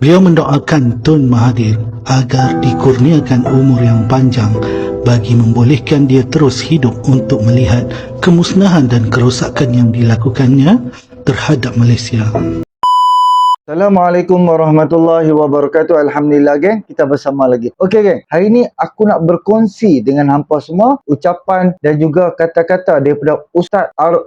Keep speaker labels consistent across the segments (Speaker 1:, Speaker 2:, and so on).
Speaker 1: Beliau mendoakan Tun Mahathir agar dikurniakan umur yang panjang bagi membolehkan dia terus hidup untuk melihat kemusnahan dan kerosakan yang dilakukannya terhadap Malaysia.
Speaker 2: Assalamualaikum warahmatullahi wabarakatuh. Alhamdulillah geng, kita bersama lagi. Okey geng, hari ni aku nak berkongsi dengan hampa semua ucapan dan juga kata-kata daripada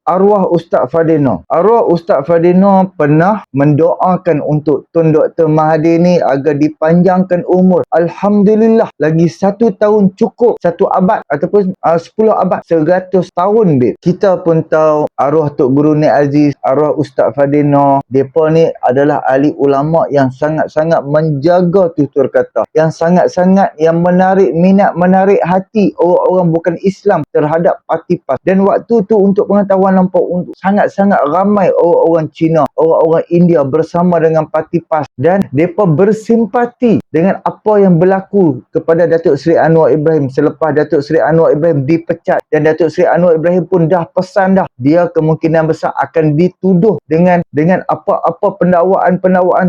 Speaker 2: arwah Ustaz Fadeno. Arwah Ustaz Fadeno pernah mendoakan untuk Tun Dr. Mahathir ni agar dipanjangkan umur. Alhamdulillah, lagi 1 tahun cukup, 1 abad ataupun 10 abad, 100 tahun babe. Kita pun tahu arwah Tok Guru Nik Aziz, arwah Ustaz Fadeno, mereka ni adalah ahli ulama yang sangat-sangat menjaga tutur kata, yang sangat-sangat yang menarik minat, menarik hati orang-orang bukan Islam terhadap parti PAS. Dan waktu tu untuk pengetahuan nampak untuk sangat-sangat ramai orang-orang Cina, orang-orang India bersama dengan parti PAS, dan mereka bersimpati dengan apa yang berlaku kepada Datuk Seri Anwar Ibrahim selepas Datuk Seri Anwar Ibrahim dipecat. Dan Datuk Seri Anwar Ibrahim pun dah pesan dah, dia kemungkinan besar akan dituduh dengan apa-apa pendakwaan,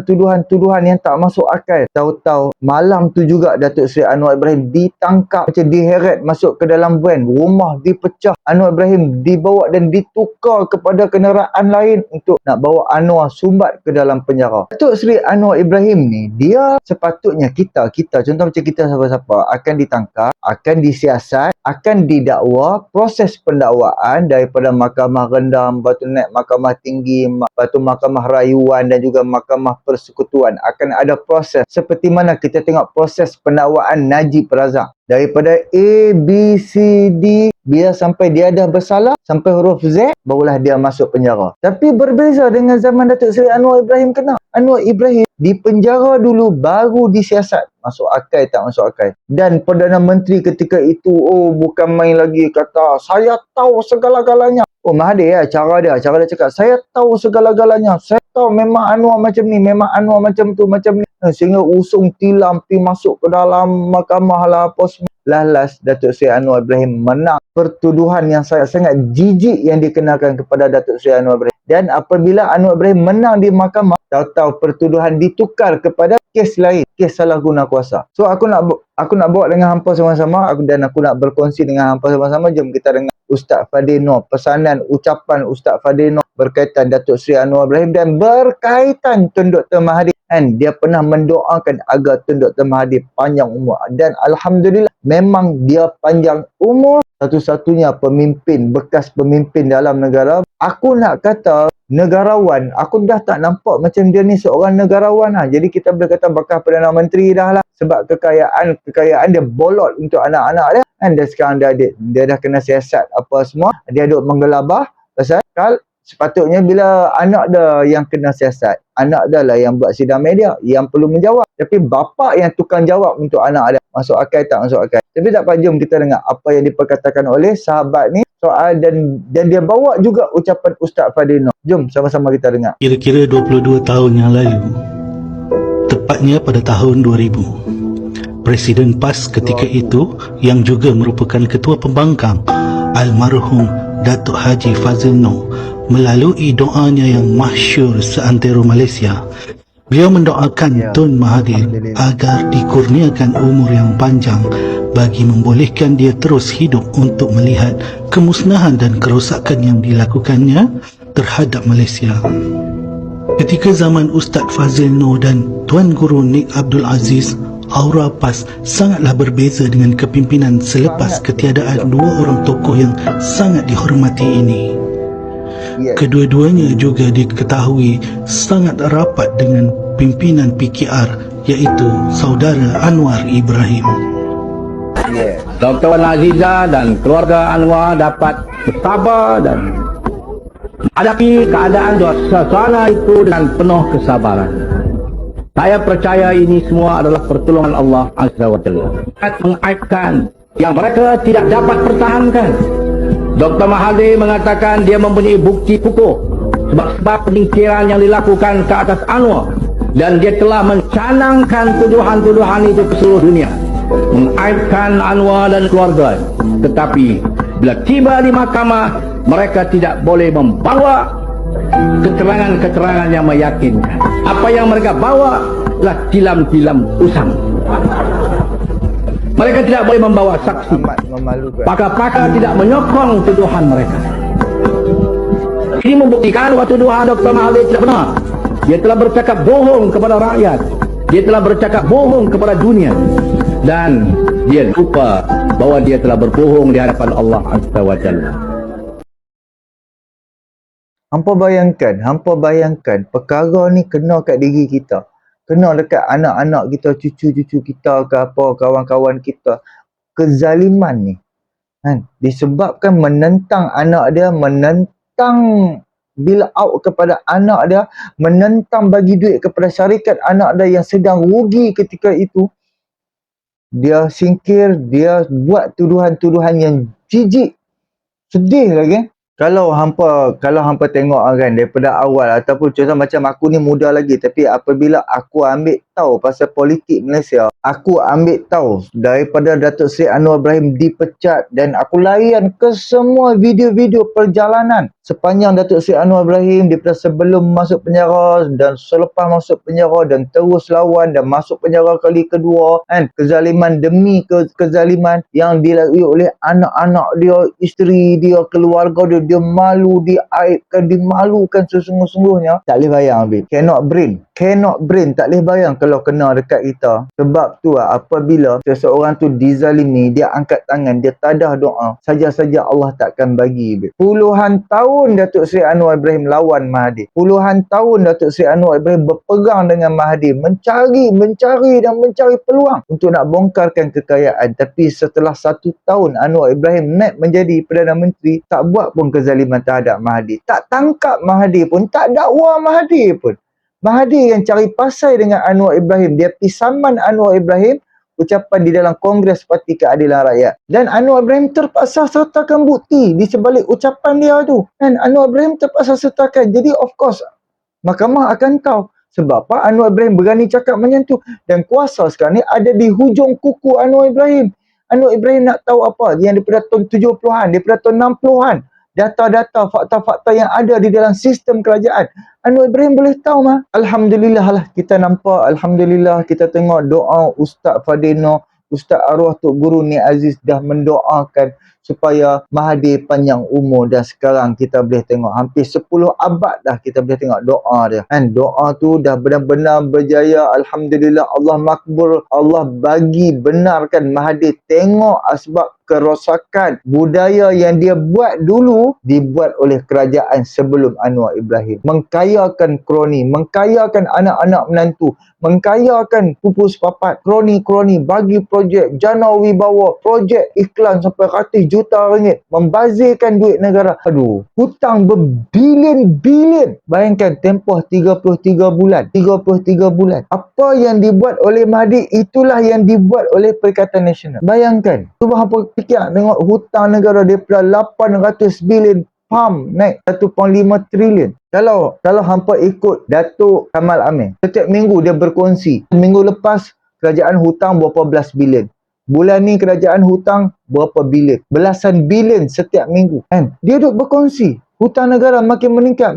Speaker 2: tuduhan-tuduhan yang tak masuk akal. Tahu-tahu malam tu juga Datuk Seri Anwar Ibrahim ditangkap, macam diheret masuk ke dalam van, rumah dipecah, Anwar Ibrahim dibawa dan ditukar kepada kenderaan lain untuk nak bawa Anwar sumbat ke dalam penjara. Datuk Seri Anwar Ibrahim ni, dia sepatutnya kita contoh macam kita siapa-siapa akan ditangkap, akan disiasat, akan didakwa, proses pendakwaan daripada mahkamah rendah, lepas tu naik mahkamah tinggi, lepas tu mahkamah rayuan dan juga mahkamah persekutuan. Akan ada proses seperti mana kita tengok proses pendakwaan Najib Razak. Daripada A, B, C, D, biar sampai dia dah bersalah, sampai huruf Z, barulah dia masuk penjara. Tapi berbeza dengan zaman Datuk Seri Anwar Ibrahim kena. Anwar Ibrahim di penjara dulu, baru disiasat. Masuk akal tak masuk akal. Dan Perdana Menteri ketika itu, bukan main lagi kata, saya tahu segala-galanya. Mahathir cara dia cakap, saya tahu segala-galanya. Saya tahu memang Anwar macam ni, memang Anwar macam tu, macam ni. Sehingga usung tilam, pergi masuk ke dalam mahkamah lah, apa semua. Last Datuk Seri Anwar Ibrahim menang pertuduhan yang sangat jijik yang dikenakan kepada Datuk Seri Anwar Ibrahim. Dan apabila Anwar Ibrahim menang di mahkamah, tahu-tahu pertuduhan ditukar kepada kes lain, kes salah guna kuasa. So aku nak bawa dengan hampa sama-sama, dan aku nak berkongsi dengan hampa sama-sama. Jom kita dengar Ustaz Fadeno, pesanan ucapan Ustaz Fadeno berkaitan Datuk Seri Anwar Ibrahim dan berkaitan Tun Dr. Mahathir. Dan dia pernah mendoakan agar Tun Dr. Mahathir panjang umur. Dan Alhamdulillah, memang dia panjang umur. Satu-satunya pemimpin, bekas pemimpin dalam negara. Aku nak kata negarawan, aku dah tak nampak macam dia ni seorang negarawan lah. Jadi kita boleh kata bekas Perdana Menteri dah lah. Sebab kekayaan dia bolot untuk anak-anak dia. Dan dia sekarang dia dah kena siasat apa semua. Dia duduk menggelabah pasal sepatutnya bila anak dia yang kena siasat, anak dia lah yang buat sidang media, yang perlu menjawab. Tapi bapa yang tukang jawab untuk anak dia. Masuk akal tak masuk akal. Tapi tak apa, jom kita dengar apa yang diperkatakan oleh sahabat ni soal, dan dia bawa juga ucapan Ustaz Fadeno. Jom sama-sama kita dengar.
Speaker 1: Kira-kira 22 tahun yang lalu, tepatnya pada tahun 2000, Presiden PAS ketika itu yang juga merupakan ketua pembangkang almarhum Datuk Haji Fazil Noh, melalui doanya yang masyhur seantero Malaysia, beliau mendoakan Tun Mahathir agar dikurniakan umur yang panjang bagi membolehkan dia terus hidup untuk melihat kemusnahan dan kerosakan yang dilakukannya terhadap Malaysia. Ketika zaman Ustaz Fazil Noh dan Tuan Guru Nik Abdul Aziz, aura PAS sangatlah berbeza dengan kepimpinan selepas ketiadaan dua orang tokoh yang sangat dihormati ini. Kedua-duanya juga diketahui sangat rapat dengan pimpinan PKR, iaitu saudara Anwar Ibrahim.
Speaker 3: Dr. Wan Azizah dan keluarga Anwar dapat bersabar dan menghadapi keadaan suasana itu dengan penuh kesabaran. Saya percaya ini semua adalah pertolongan Allah Azza wa Jalla. Mengaibkan yang mereka tidak dapat pertahankan. Dr. Mahathir mengatakan dia mempunyai bukti kukuh sebab penyingkiran yang dilakukan ke atas Anwar, dan dia telah mencanangkan tuduhan-tuduhan itu ke seluruh dunia, mengaibkan Anwar dan keluarga. Tetapi bila tiba di mahkamah, mereka tidak boleh membawa keterangan-keterangan yang meyakinkan. Apa yang mereka bawa adalah tilam-tilam usang. Mereka tidak boleh membawa saksi.
Speaker 2: Amat memalukan.
Speaker 3: Pakar-pakar tidak menyokong tuduhan mereka. Ini membuktikan bahwa tuduhan Dr. Mahathir tidak benar. Dia telah bercakap bohong kepada rakyat. Dia telah bercakap bohong kepada dunia. Dan dia lupa bahwa dia telah berbohong di hadapan Allah Azza wa Jalla.
Speaker 2: Hampa bayangkan perkara ni kena kat diri kita. Kena dekat anak-anak kita, cucu-cucu kita ke apa, kawan-kawan kita. Kezaliman ni. Kan? Disebabkan menentang anak dia, menentang bill out kepada anak dia, menentang bagi duit kepada syarikat anak dia yang sedang rugi ketika itu. Dia singkir, dia buat tuduhan-tuduhan yang jijik. Sedih lagi. Kalau hampa tengok kan daripada awal ataupun contoh macam aku ni muda lagi, tapi apabila aku ambil tahu pasal politik Malaysia, aku ambil tahu daripada Datuk Seri Anwar Ibrahim dipecat, dan aku layan ke semua video-video perjalanan sepanjang Datuk Seri Anwar Ibrahim daripada sebelum masuk penjara dan selepas masuk penjara dan terus lawan dan masuk penjara kali kedua, kan, kezaliman demi kezaliman yang dilalui oleh anak-anak dia, isteri dia, keluarga dia. Dia malu, diaibkan, dimalukan sesungguh-sungguhnya. Tak boleh bayang, Habib. Cannot brain. Tak boleh bayang kalau kena dekat kita. Sebab tu apabila seseorang tu dizalimi, dia angkat tangan, dia tadah doa, saja-saja Allah takkan bagi, Habib. Puluhan tahun Datuk Seri Anwar Ibrahim lawan Mahathir. Puluhan tahun Datuk Seri Anwar Ibrahim berpegang dengan Mahathir, mencari peluang untuk nak bongkarkan kekayaan. Tapi setelah 1 tahun Anwar Ibrahim naik menjadi Perdana Menteri, tak buat pun kezaliman terhadap Mahathir. Tak tangkap Mahathir pun, tak dakwa Mahathir pun. Mahathir yang cari pasal dengan Anwar Ibrahim. Dia pergi saman Anwar Ibrahim ucapan di dalam Kongres Parti Keadilan Rakyat. Dan Anwar Ibrahim terpaksa sertakan bukti di sebalik ucapan dia tu. Dan Anwar Ibrahim terpaksa sertakan. Jadi of course, mahkamah akan tahu. Sebab apa Anwar Ibrahim berani cakap macam tu. Dan kuasa sekarang ni ada di hujung kuku Anwar Ibrahim. Anwar Ibrahim nak tahu apa? Yang daripada tahun 70-an, daripada tahun 60-an. Data-data, fakta-fakta yang ada di dalam sistem kerajaan. Anwar Ibrahim boleh tahu mah. Alhamdulillah lah kita nampak. Alhamdulillah kita tengok doa Ustaz Fadino, Ustaz Arwah Tok Guru Ni Aziz dah mendoakan supaya Mahathir panjang umur. Dan sekarang kita boleh tengok hampir 10 abad dah kita boleh tengok doa dia. Kan doa tu dah benar-benar berjaya. Alhamdulillah, Allah makbul. Allah bagi benarkan Mahathir tengok asbab kerosakan budaya yang dia buat dulu dibuat oleh kerajaan sebelum Anwar Ibrahim. Mengkayakan kroni, mengkayakan anak-anak menantu, mengkayakan pupus papat, kroni-kroni, bagi projek jana wibawa, projek iklan sampai ratus juta ringgit, membazirkan duit negara. Aduh, hutang berbilion-bilion. Bayangkan tempoh 33 bulan. Apa yang dibuat oleh Mahathir, itulah yang dibuat oleh Perikatan Nasional. Bayangkan. Cuba apa fikir tengok hutang negara daripada 800 bilion PAM naik 1.5 trilion. Kalau hampa ikut Datuk Kamal Amir, setiap minggu dia berkongsi. Minggu lepas kerajaan hutang berapa belas bilion. Bulan ni kerajaan hutang berapa bilion. Belasan bilion setiap minggu. Kan? Dia duduk berkongsi. Hutang negara makin meningkat.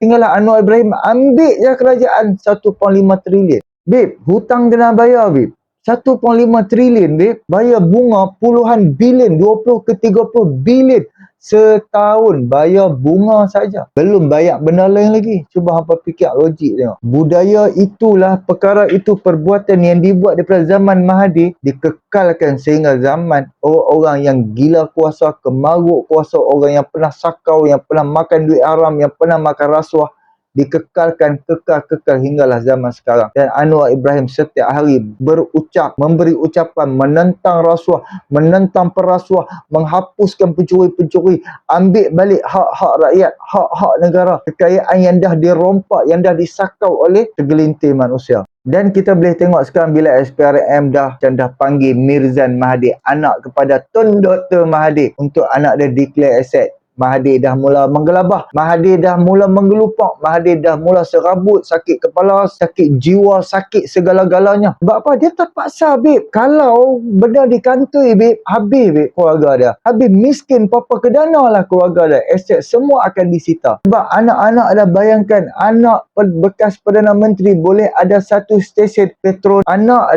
Speaker 2: Tinggallah Anwar Ibrahim ambil je kerajaan 1.5 trilion. Babe, hutang kena bayar, babe. 1.5 trilion, babe. Bayar bunga puluhan bilion, 20 ke 30 bilion setahun. Bayar bunga saja. Belum bayar benda lain lagi. Cuba hampa fikir logik tengok. Budaya itulah, perkara itu, perbuatan yang dibuat daripada zaman Mahathir dikekalkan sehingga zaman orang-orang yang gila kuasa, kemaruk kuasa, orang yang pernah sakau, yang pernah makan duit haram, yang pernah makan rasuah, dikekalkan kekal hinggalah zaman sekarang. Dan Anwar Ibrahim setiap hari berucap, memberi ucapan menentang rasuah, menentang perasuah, menghapuskan pencuri-pencuri, ambil balik hak-hak rakyat, hak-hak negara, kekayaan yang dah dirompak, yang dah disakau oleh segelintir manusia. Dan kita boleh tengok sekarang bila SPRM dah panggil Mirzan Mahathir, anak kepada Tun Dr. Mahathir, untuk anak dia declare aset. Mahathir dah mula menggelabah, Mahathir dah mula menggelupak, Mahathir dah mula serabut, sakit kepala, sakit jiwa, sakit segala-galanya. Sebab apa? Dia terpaksa, babe. Kalau benda dikantoi, babe, habis, babe, keluarga dia. Habis miskin papa kedana lah keluarga dia. Aset semua akan disita. Sebab anak-anak dah bayangkan, anak bekas Perdana Menteri boleh ada satu stesen petrol. Anak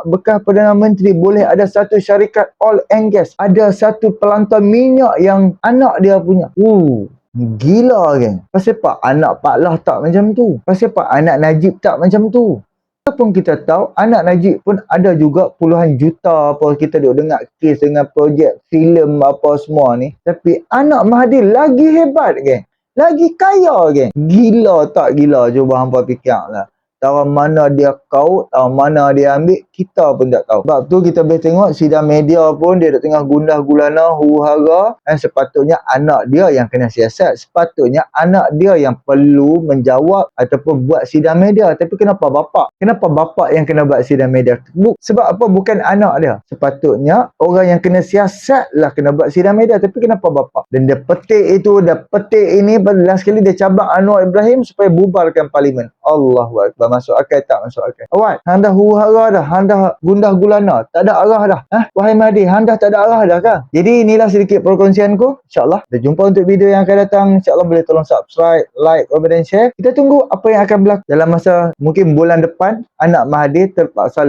Speaker 2: bekas Perdana Menteri boleh ada satu syarikat oil and gas. Ada satu pelantar minyak yang anak dia punya. Gila kan? Pasal apa anak Pak Lah tak macam tu? Pasal apa anak Najib tak macam tu? Walaupun kita tahu anak Najib pun ada juga puluhan juta apa kita duk dengar kes dengan projek filem apa semua ni. Tapi anak Mahathir lagi hebat kan? Lagi kaya kan? Gila tak gila? Cuba hampa fikir lah. Tahu mana dia kau, tahu mana dia ambil, kita pun tak tahu. Sebab tu kita boleh tengok sidang media pun dia dah tengah gundah gulana, huru-hara. Sepatutnya anak dia yang kena siasat. Sepatutnya anak dia yang perlu menjawab ataupun buat sidang media. Tapi kenapa bapak? Kenapa bapak yang kena buat sidang media? Sebab apa? Bukan anak dia. Sepatutnya orang yang kena siasat lah kena buat sidang media. Tapi kenapa bapak? Dan dia petik itu, dia petik ini. Last sekali dia cabang Anwar Ibrahim supaya bubarkan parlimen. Allahu Akbar. Masuk akal tak masuk akal? Awak, hang dah huru-hara dah, hang dah gundah gulana, tak ada arah dah. Wahai Mahathir, hang dah tak ada arah dah kan? Jadi inilah sedikit perkongsianku. InsyaAllah. Kita jumpa untuk video yang akan datang. InsyaAllah boleh tolong subscribe, like, komen dan share. Kita tunggu apa yang akan berlaku dalam masa mungkin bulan depan. Anak Mahathir terpaksa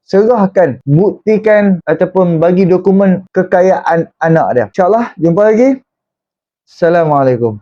Speaker 2: serahkan, buktikan ataupun bagi dokumen kekayaan anak dia. InsyaAllah, jumpa lagi. Assalamualaikum.